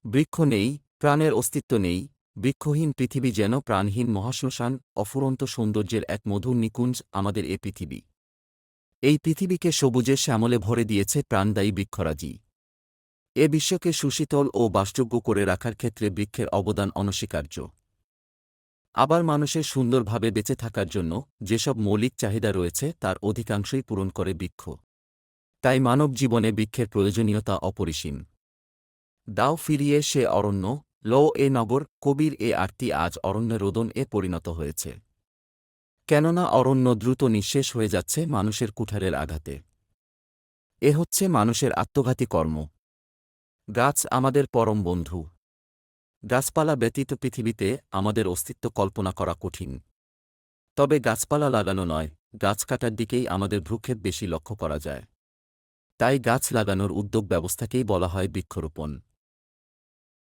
বৃক্ষ নেই, প্রাণের অস্তিত্ব নেই। বৃক্ষহীন পৃথিবী যেন প্রাণহীন মহাশ্মশান, অফুরন্ত সৌন্দর্যের এক মধুর নিকুঞ্জ আমাদের এ পৃথিবী। এই পৃথিবীকে সবুজে শ্যামলে ভরে দিয়েছে প্রাণদায়ী বৃক্ষরাজি। এ বিশ্বকে সুশীতল ও বাসযোগ্য করে রাখার ক্ষেত্রে বৃক্ষের অবদান অনস্বীকার্য। আবার মানুষের সুন্দরভাবে বেঁচে থাকার জন্য যেসব মৌলিক চাহিদা রয়েছে তার অধিকাংশই পূরণ করে বৃক্ষ। তাই মানব জীবনে বৃক্ষের প্রয়োজনীয়তা অপরিসীম। দাও ফিরিয়ে সে অরণ্য, লও এ নগর, কবির এ আরতি আজ অরণ্যে রোদন এ পরিণত হয়েছে। কেননা অরণ্য দ্রুত নিঃশেষ হয়ে যাচ্ছে মানুষের কুঠারের আঘাতে। এ হচ্ছে মানুষের আত্মঘাতী কর্ম। গাছ আমাদের পরম বন্ধু। গাছপালা ব্যতীত পৃথিবীতে আমাদের অস্তিত্ব কল্পনা করা কঠিন। তবে গাছপালা লাগানো নয়, গাছ কাটার দিকেই আমাদের ভ্রুক্ষেপ বেশি লক্ষ্য করা যায়। তাই গাছ লাগানোর উদ্যোগ ব্যবস্থাকেই বলা হয় বৃক্ষরোপণ।